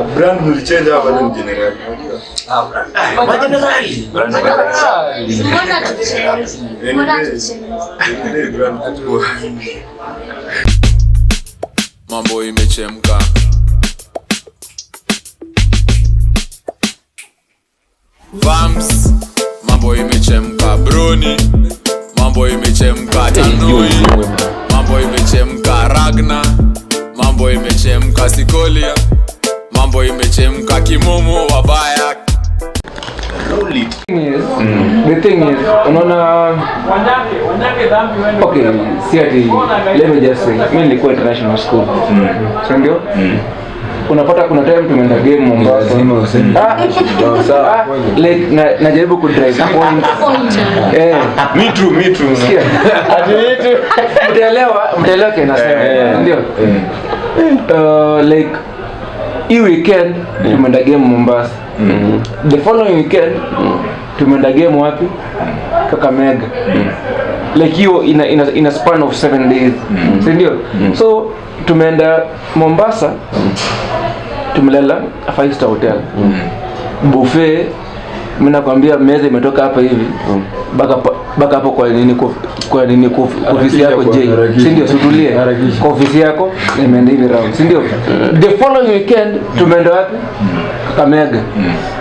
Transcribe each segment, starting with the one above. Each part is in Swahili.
brand mlichange hapa bado ni general. Mambo imechemka. Vams, mambo imechemka. Broni, mambo imechemka. Tanui, mambo imechemka. Ragna, mambo imechemka. Sikolia, mambo imechemka. Kimomo wabaya. The thing is, unaona, okay, let me just say, mimi nilikuwa international school, ndio? Unapata kuna time tumeenda game Mombasa. Like najaribu ku drive point. Me too. Mtaelewa kinasema, ndio? Like hii weekend tumeenda game Mombasa. The following weekend tumeenda game wapi? Kakamega. Like hiyo in a span of 7 days. Ndio? So tumeenda Mombasa, tumelala 5-star hotel. Buffet, mimi nakwambia meza imetoka hapa hivi. Baka hapo kwa nini ofisi yako je? Si ndio sutulie. Kwa ofisi yako imeenda hivi round. Si ndio? The following weekend tumeenda wapi?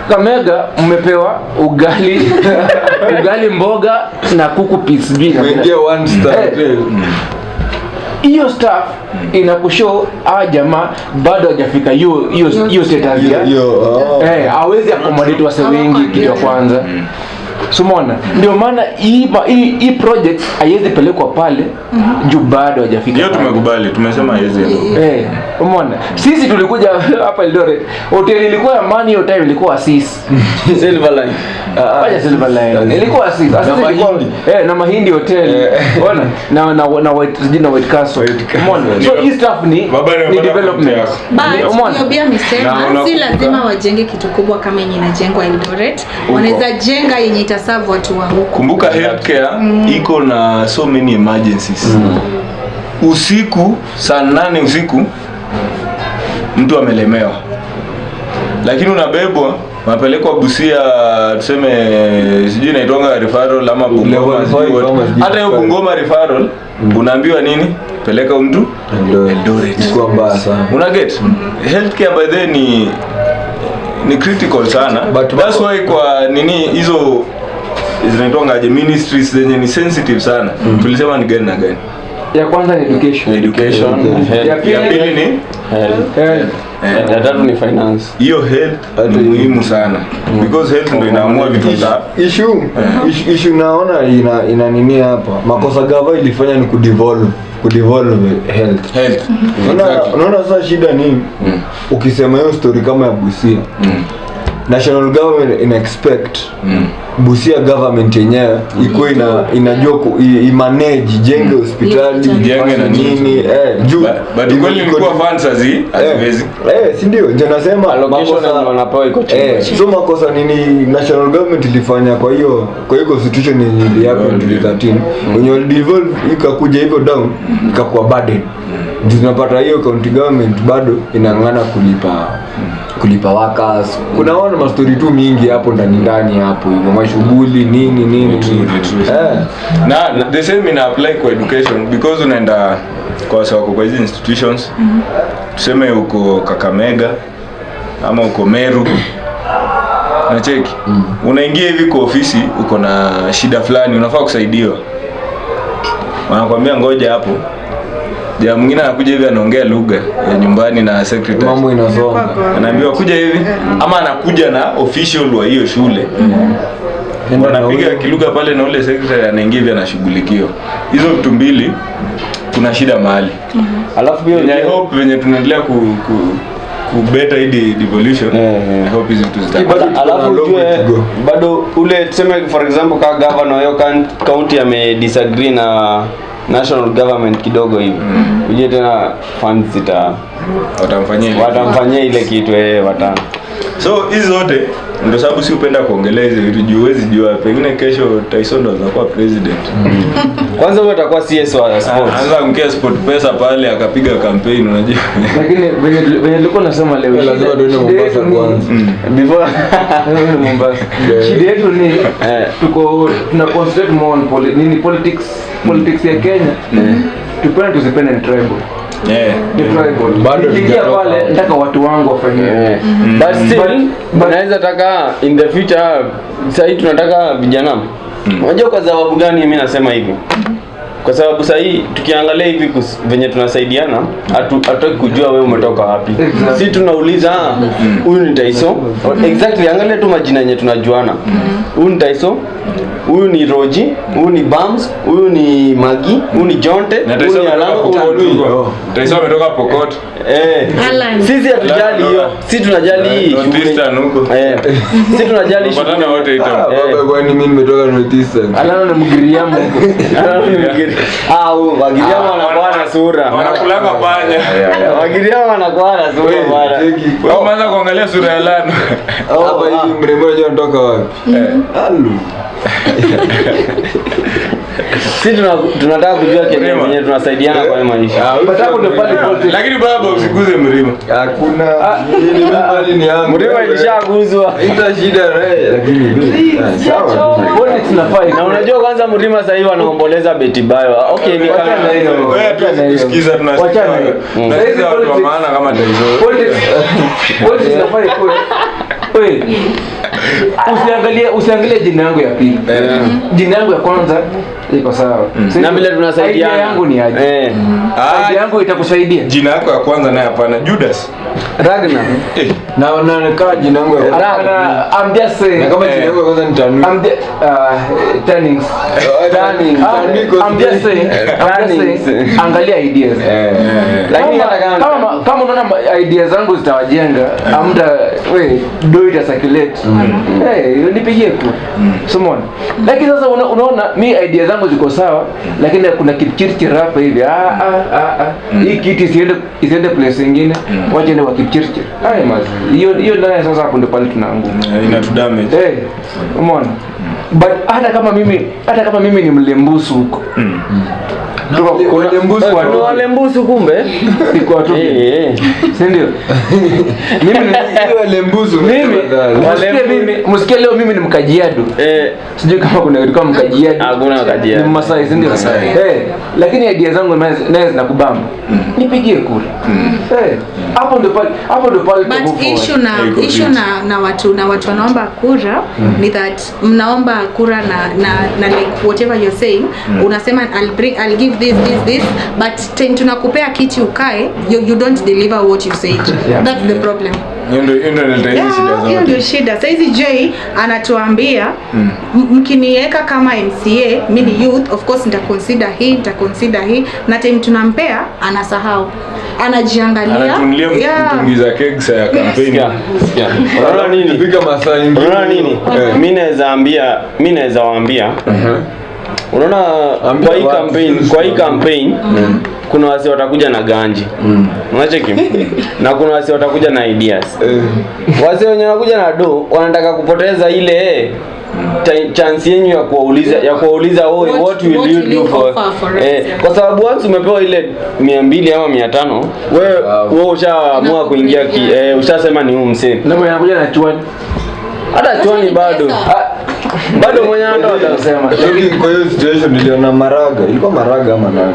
Kakamega mmepewa ugali mboga na kuku piece B. Mwingia 1 star hotel. Hiyo staff inakushow jamaa bado hajafika hiyo status ya hawezi accommodate wase wengi kitu kwanza. Sumona ndio maana hii project haiwezi pelekwa pale juu bado hajafika. Hiyo tumekubali, tumesema haiwezi. Umeona? Sisi tulikuja hapa Eldoret. Hotel ilikuwa ya Mani, hiyo time ilikuwa Assis. Silverline. Silverline. Ilikuwa Assis. Na Mahindi hotel. Unaona? Na White Castle. Umeona? So hii stuff ni development. Umeona? Pia msema si lazima wajenge kitu kubwa kama yenye inajengwa Eldoret. Wanaweza jenga yenye itaserve watu wa huko. Kumbuka healthcare iko na so many emergencies. Usiku saa 8 usiku mtu amelemewa, lakini unabebwa mapelekwa Busia, tuseme sijui inaitwanga referral ama Bungoma. Hata hiyo Bungoma referral unaambiwa nini? Peleka mtu Eldoret. Kwa mbaya sana. Una get? Healthcare by the ni critical sana. But that's why kwa nini hizo zinaitwanga ministries zenye ni sensitive sana. Tulisema ni gani na gani? Ya kwanza ni education. Ya pili ni health. Ya tatu ni finance. Hiyo health ni muhimu sana because health ndio inaamua vitu za issue naona ina nini hapa. Makosa gava ilifanya ni kudevolve health. Unaona sasa shida nini? Ukisema hiyo story kama ya Busia, national government ina expect Busia government yenyewe iko inajua manage jenge hospitali jenge na nini juu but kweli ilikuwa funds haziwezi si ndio ndio nasema allocation wanapewa iko chini. So makosa nini national government ilifanya kwa hiyo constitution yenye hapo 2013 when devolve ikakuja hivyo down ikakuwa burden. Tunapata hiyo county government bado inang'ana kulipa workers. Kunaona mastori tu mingi hapo ndani hapo hivyo mashughuli nini. Na the same ina apply kwa education because unaenda kwa hizo institutions tuseme uko Kakamega ama uko Meru na cheki unaingia hivi kwa ofisi uko na shida fulani unafaa kusaidiwa, wanakuambia ngoja hapo. Ja mwingine anakuja hivi anaongea lugha ya nyumbani na secretary. Mambo inasonga. Anaambiwa kuja hivi ama anakuja na official wa hiyo shule. Wanapiga kilugha pale na ule secretary anaingia hivi anashughulikiwa. Hizo vitu mbili kuna shida mahali. Alafu pia I hope venye tunaendelea kubeta hii devolution. I hope hizo vitu zitakuwa. Alafu bado ule tuseme for example kama governor hiyo county disagree na national government kidogo hivi. Uje tena funds watamfanyia ile kitu So hizi zote ndio sababu si upenda kuongelea hizo vitu juu huwezi jua pengine kesho Tyson ndo atakuwa president. Kwanza wewe utakuwa CS wa sports. Anza mkia sport pesa pale akapiga campaign unajua. Lakini venye nilikuwa nasema leo lazima tuende Mombasa kwanza. Before Mombasa. Shida yetu ni tuna concentrate more on politics ya Kenya. Tupende tusipende ni tribal. Bado nikia pale nataka watu wangu wafanye. But still naweza taka in the future sasa tunataka vijana. Unajua kwa sababu gani mimi nasema hivi? Kwa sababu sasa tukiangalia hivi venye tunasaidiana hatutaki kujua wewe umetoka wapi. Si tunauliza huyu ni Tyson. Exactly, angalia tu majina yenye tunajuana. Huyu ni Tyson, huyu ni Roji, huyu ni Bams, huyu ni Magi, huyu ni Jonte, huyu ni Alango, Tyson ametoka Pokot. Sisi hatujali hiyo. Sisi tunajali hii. Sisi tunajali shughuli wote ita. Kwani mimi nimetoka Northeastern. Alano na Mgiriamo. Wagiriama wanakuwa na sura. Wanakulanga panya. Wagiriama wanakuwa na sura bwana. Wewe umeanza kuangalia sura ya Lano. Hapa hivi mrembo unajua anatoka wapi? Halo. Sisi tunataka kujua kenye tunasaidiana kwa maisha. Lakini baba usiguze mlima. Hakuna nini mbali ni yangu. Mlima ilishaguzwa. Ita shida lakini sawa. Wote tunafai. Na unajua kwanza mlima sasa hivi wanaomboleza Betty Bayo. Okay, ni kama hiyo. Wewe tusikiza tunasikia. Sasa watu wa maana kama Tyson. Wote tunafai kwa. Wewe usiangalie jina yangu ya pili. Jina yangu ya kwanza iko sawa. Na vile tunasaidiana. Idea yangu ni aje? Idea yangu itakusaidia. Jina yako ya kwanza naye hapana Judas. Ragnar. Na kaa jina yangu ya Ragnar, I'm just saying. Na kama jina yangu ya kwanza ni Tanu. Turnings. I'm just saying. Angalia ideas. Lakini kama unaona ideas zangu zitawajenga, amda we do it as circulate. Nipigie tu. Someone. Lakini sasa unaona mi ideas zangu ziko sawa, lakini kuna Kipchirchir hapa hivi. Hii kiti isiende place nyingine. Waje ni wa Kipchirchir. Hiyo ndio sasa hapo ndio pale tunaanguka. Inatudamage. Umeona? But hata kama mimi ni mlembusu huko. Kuna walembusu kumbe? Siko watu. Si ndio? Mimi ni walembusu. Msikie leo mimi ni Mkajiado. Sijui kama kuna kitu kama Mkajiado. Hakuna Mkajiado. Ni Masai, si ndio? Lakini idea zangu naye zinakubamba. Nipigie kura. Hapo ndio pale. But issue na watu wanaomba kura ni that mnaomba kura na like whatever you're saying, unasema I'll give this but time tunakupea kiti ukae, you don't deliver what you said. That's the problem. Hiyo ndio shida. Sasa hizi Jay anatuambia mkiniweka kama MCA, mimi ni youth, of course nitaconsider hii na time tunampea anasahau. Anajiangalia. Anatunulia mtungiza kegsa ya kampeni. Unaona nini? Piga masaa nyingi. Unaona nini? Mimi naweza waambia. Unaona kwa hii campaign kuna wasi watakuja na ganji. Unacheki? Na kuna wasi watakuja na ideas. Wasi wenye wanakuja na wanataka kupoteza ile chance yenu ya kuwauliza what will you do for kwa sababu once umepewa ile 200 ama 500 wewe ushaamua kuingia ushasema ni msee. Na mwenye anakuja na chuani hata chuani bado mwenye anasema. Kwa hiyo situation niliona Maraga, ilikuwa Maraga ama nani?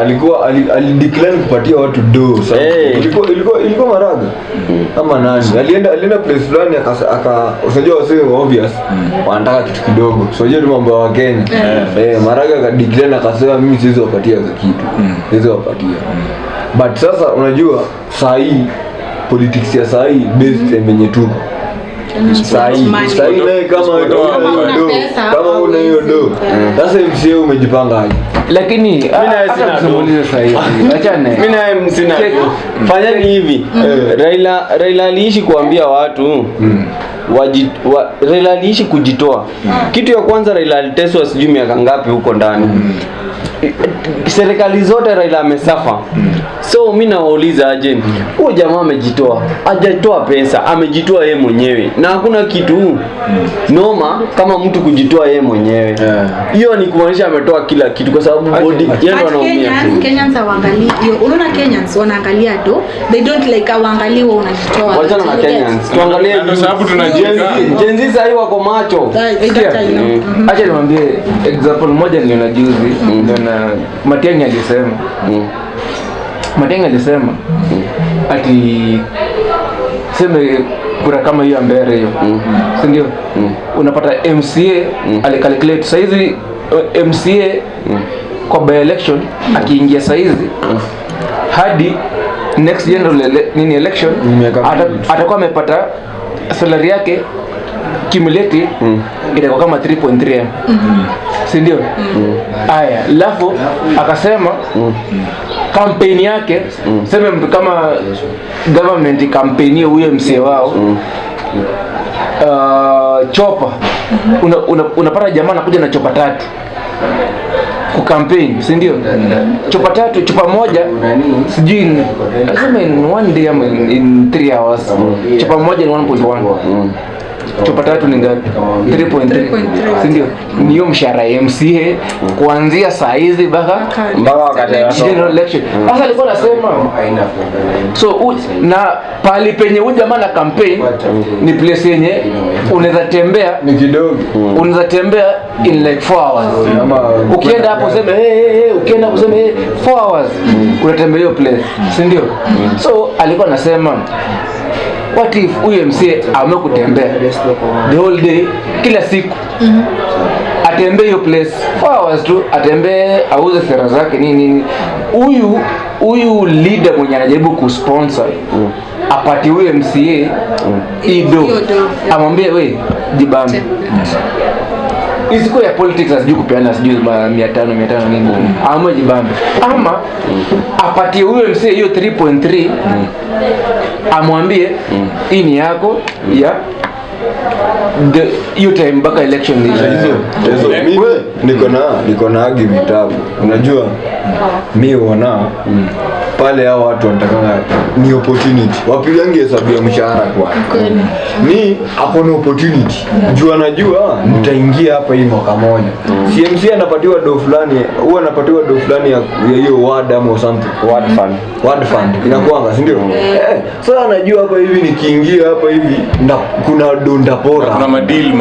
Alikuwa alideclare kupatia watu sababu ilikuwa Maraga ama nani? Alienda place fulani unajua wasio obvious wanataka kitu kidogo. Unajua mambo ya Kenya. Maraga akadeclare akasema mimi siwezi wapatia kitu. Siwezi wapatia. But sasa unajua saa hii politics ya saa hii based yenye tuko sahi naye kama una hiyo do sasa MCA umejipanga aje? Lakini mimi sina do sahi. Achane. Mimi naye sina. Fanyeni hivi. Raila aliishi kuambia watu Raila aliishi kujitoa. Kitu ya kwanza, Raila aliteswa sijui miaka ngapi huko ndani. Serikali zote Raila amesafa. So mimi nawauliza aje, huyo jamaa amejitoa, hajatoa pesa, amejitoa yeye mwenyewe. Na hakuna kitu noma kama mtu kujitoa yeye mwenyewe. Hiyo ni kumaanisha ametoa kila kitu kwa sababu body yeye ndo anaumia. Kenyans hawaangalii hiyo. Unaona Kenyans wanaangalia tu. They don't like hawaangalii wewe unajitoa. Wachana na Kenyans. Tuangalie kwa sababu tunajenga Gen Z sasa wako macho. Acha niwaambie example moja niliona juzi na Matiang'i alisema. Matiang'i alisema ati sema kura kama hiyo Mbere hiyo. Si ndio? Unapata MCA alicalculate saizi MCA kwa by election akiingia saizi hadi next general election atakuwa amepata salary yake cumulative itakuwa kama 3.3 si ndio? Haya, alafu akasema kampeni yake sema mtu kama government kampeni huyo MCA wao chopa unapata jamaa anakuja na chopa 3 kukampeni, si ndio? Chupa 3, chupa moja sijui nasema in one day ama in 3 hours. Chupa moja ni 1.1. Chupa 3 ni ngapi? 3.3. Si ndio? Ni hiyo mshahara ya MCA kuanzia saa hizi mpaka wakati general election. Sasa alikuwa anasema so na pali penye huyu jamaa na campaign ni place yenye unaweza tembea ni kidogo. Unaweza tembea in like 4 hours. Ukienda hapo sema ukienda hapo sema 4 hours unatembea hiyo place, si ndio? So alikuwa anasema what if huyu MCA amekutembea the whole day kila siku atembee hiyo place 4 hours tu, atembee auze sera zake nini. Huyu leader mwenye anajaribu kusponsor apati huyu MCA ido amwambie we jibambe. Isiko ya politics asijui kupeana sijui 500 nini. Ama jibambe. Ama apatie huyo MCA hiyo 3.3 amwambie hii ni yako ya hiyo time mpaka election ni hizo. Niko na argument hapo. Unajua mimi huona pale hao watu wanataka ni opportunity. Wapigange hesabu ya mshahara kwa. Ni hapo ni opportunity. Jua najua nitaingia hapa hii mwaka moja. CMC anapatiwa do fulani, huwa anapatiwa do fulani ya hiyo ward ama something. Ward fund. Inakuanga, si ndio? So anajua hapa hivi nikiingia hapa hivi kuna donda pora. Kuna madili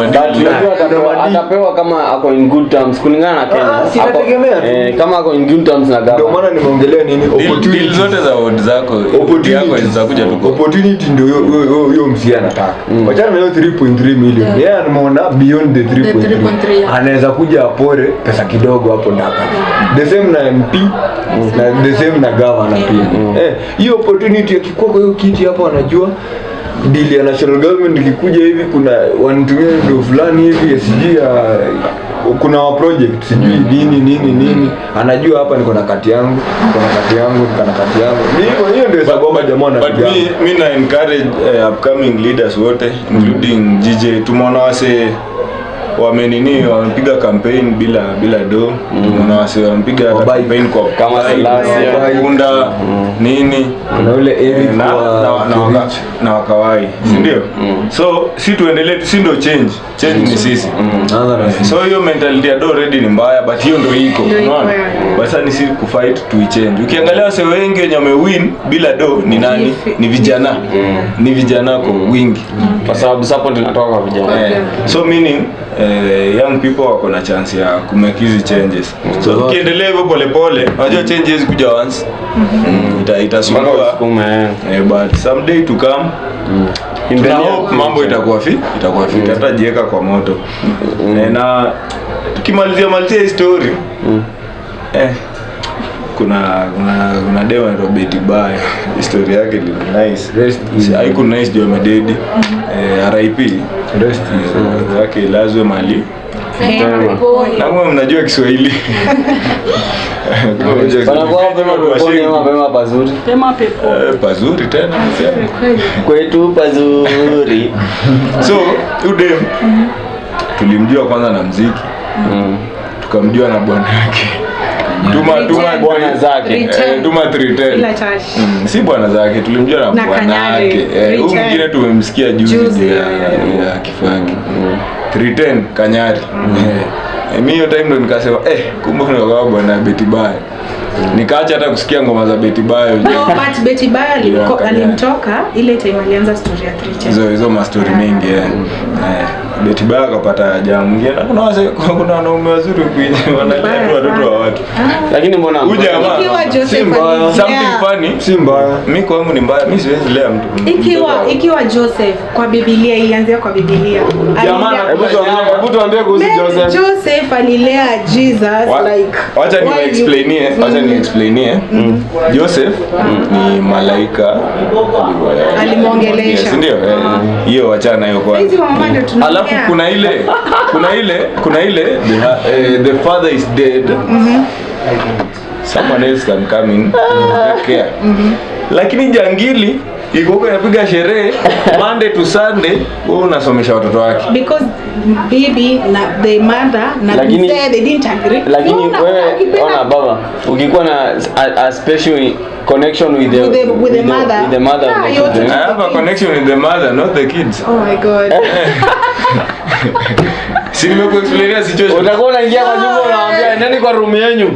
atapewa kama ako in good terms kulingana na Kenya. Kama ako in good terms na ndio maana nimeongelea nini opportunity zote za ward zako yako zitakuja tu. Opportunity ndio hiyo MCA anataka. Wachana na hiyo 3.3 million. Yeye anaona beyond the 3.3. Anaweza kuja apore pesa kidogo hapo ndaka. The same na MP na the same na governor pia. Hiyo opportunity akikuwa kwa hiyo kiti hapo anajua deal ya national government ikikuja hivi kuna wanatumia ndio fulani hivi SG kuna wa project sijui nini anajua hapa niko na kati yangu hiyo ndio sababu jamaa anapiga. But mimi na encourage upcoming leaders wote including GJ tumeona wase wamepiga campaign bila do. Tumeona wase wamepiga campaign kwa kama Kunda nini na yule Eric na wakawai, si ndio? So si tuendelee, si ndio change ni sisi. So hiyo mentality ya do already ni mbaya, but hiyo ndio iko, unaona? Basi ni sisi kufight to change. Ukiangalia wase wengi wenye wamewin bila do ni nani? Ni vijana. Ni vijana kwa wingi kwa sababu support inatoka kwa vijana. So meaning young people wako na chance ya kumake hizi changes. So ukiendelea hivyo polepole, unajua changes kuja once. Itasumbua. But someday to come mambo itakuwa fit, hata jiweka kwa moto. Na tukimalizia story kuna demo ya Robert Bae, story yake ni nice. Haiko nice juu amededi. RIP yake lazwe mali Na kama mnajua Kiswahili. Wanakuwa pema pazuri. Pema pepo. Pazuri tena. Kwetu pazuri. So, udem tulimjua kwanza na mziki. Tukamjua na bwana yake. Tuma bwana zake. Tuma 310. Si bwana zake, tulimjua na bwana yake. Huyu mwingine tumemsikia juzi ya Kifaki. 310 Kanyari. Mimi hiyo time ndo nikasema kumbe kuna bwana Betty Bayo. Nikaacha hata kusikia ngoma za Betty Bayo. No, but Betty Bayo alimtoka ile time alianza story ya 310. Hizo ma story mengi Betty Bayo akapata jamaa mwingine. Kuna wanaume wazuri kwenye wanalea watoto wa watu. Lakini mbona ikiwa Joseph something funny si mbaya. Mimi kwangu ni mbaya, mimi siwezi lea mtu. Ikiwa Joseph kwa Biblia ilianzia kwa Biblia. Jamaa, hebu tuambie kuhusu Joseph. Joseph alilea Jesus like. Wacha ni explainie. Joseph ni malaika alimuongelesha. Ndio? Hiyo wachana hiyo kwa. Alafu kuna ile the father is dead. Someone else can come in take care. Lakini jangili iko huko inapiga sherehe Monday to Sunday, wewe unasomesha watoto wake. Because baby na the mother na they didn't agree. Lakini wewe ona baba, ukikuwa na a special connection with the mother. I have a connection with the mother, not the kids. Oh my God. Si nimekuexplainia situation. Utakuwa unaingia kwa nyumba unawaambia nani kwa room yenu.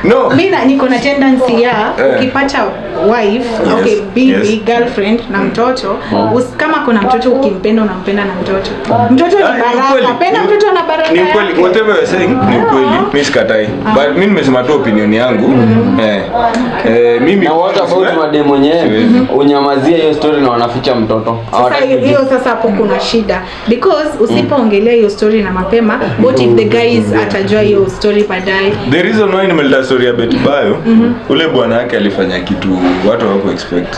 No. Mimi niko na tendency ya ukipata wife, okay, baby, girlfriend na mtoto, kama kuna mtoto ukimpenda unampenda na mtoto. Mtoto ni baraka. Penda mtoto na baraka. Ni kweli, whatever you're saying ni kweli. Mimi sikatai. But mimi nimesema tu opinion yangu. Mimi na what about madem mwenyewe unyamazia hiyo story na wanaficha mtoto. Hiyo sasa hapo kuna shida because usipoongelea hiyo story na mapema, what if the guys atajua hiyo story baadaye. The reason why nimeleta story ya Betty Bayo, ule bwana yake alifanya kitu watu hawako expect.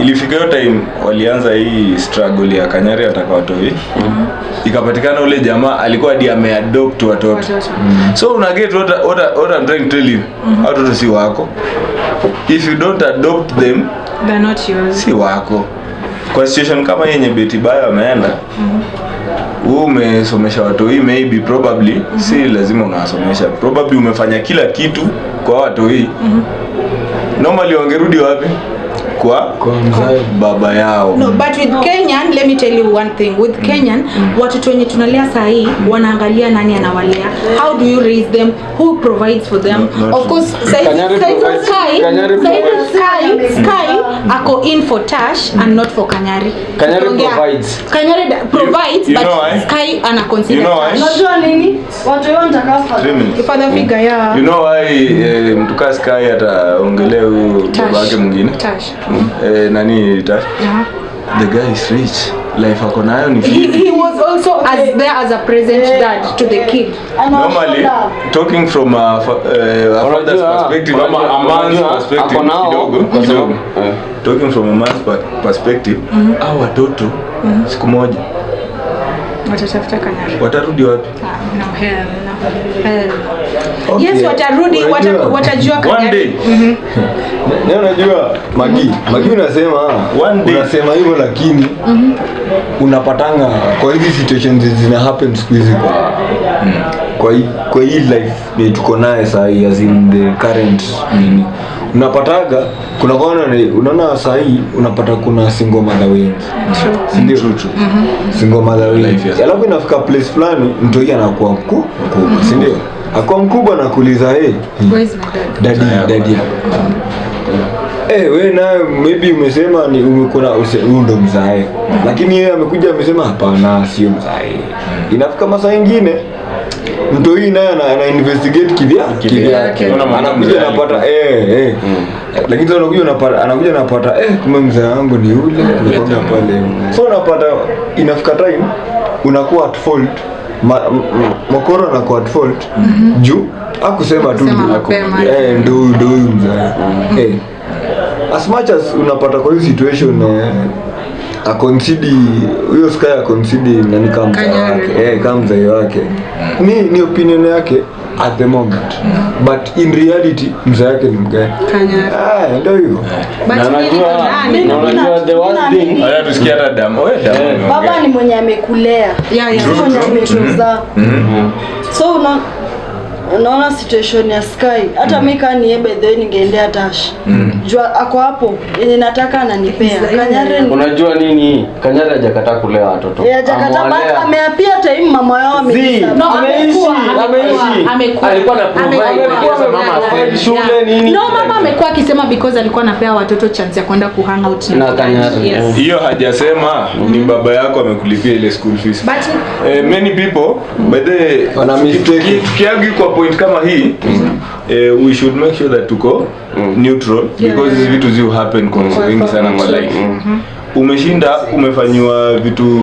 Ilifika hiyo time walianza hii struggle ya Kanyari ataka watoi. Ikapatikana ule jamaa alikuwa hadi ameadopt watoto. So una get what I'm trying to tell you. Watoto si wako. If you don't adopt them, they're not yours. Si wako. Kwa situation kama yenye Betty Bayo ameenda, wewe umesomesha watu hii maybe probably si lazima unawasomesha. Probably umefanya kila kitu kwa watu hii. Normally wangerudi wapi? Kwa baba yao. No, but with Kenyan, let me tell you one thing. With Kenyan, watoto wenye tunalea saa hii wanaangalia nani anawalea. How do you raise them? Who provides for them? Of course, Sky ako in for Tash and not for Kanyari. Kanyari provides. Kanyari provides, but Sky ana consider Tash. Unajua nini? Watu wote watakafa. Father figure ya. You know why mtuka Sky ataongelea huyo baba yake mwingine? Tash. Nani Tash? The guy is rich. Life ako nayo ni he was also there as a present dad to the kid. Normally talking from a father's perspective, a man's perspective kidogo. Talking from a man's perspective, au watoto siku moja watatafuta Kanyari. Watarudi wapi? No hell. Okay. Yes, watarudi, watajua Kanyari. One day. Unajua Magi unasema hivyo lakini unapatanga kwa hizi situations zina happen siku hizi kwa hii life ni tuko naye saa hii as in the current nini. Unapataga kuna unaona saa hii unapata kuna single mother wengi. Ndio single mother wengi. Alafu inafika place fulani mtu yeye anakuwa mkubwa, si ndio? Akawa mkubwa na kuuliza where is my dad? Daddy. Wewe naye maybe umesema ni umekuna ndo mzae. Lakini yeye amekuja amesema hapana sio mzae. Inafika masaa mengine mtu hii naye ana investigate kivyake. Anakuja anapata lakini sasa anakuja anapata kumbe mzee wangu ni yule alikwenda pale. So unapata inafika time unakuwa at fault. Mokoro anakuwa at fault juu akusema tu ndio mzee. As much as unapata kwa hiyo situation akonsidi huyo Sky akonsidi nani kama mzee wake kama mzee wake ni opinion yake at the moment but in reality mzee wake ni mgani ndio hivyo na unajua the worst thing haya tusikia hata damu baba ni mwenye amekulea mwenye amekuza so unaona situation ya Sky hata mimi kama ni by the way ningeendea Tash jua ako hapo yenye nataka ananipea Kanyare unajua nini Kanyare hajakataa kulea watoto hajakataa ameapia time mama yao ameishi alikuwa na provide mama shule nini mama amekuwa akisema because alikuwa anapea watoto chance ya kwenda kuhang out na Kanyare hiyo hajasema ni baba yako amekulipia ile school fees but many people by the wana mistake kiagi kwa point kama hii we should make sure that tuko neutral because hizi vitu zi happen kwa wengi sana kwa life umeshinda umefanywa vitu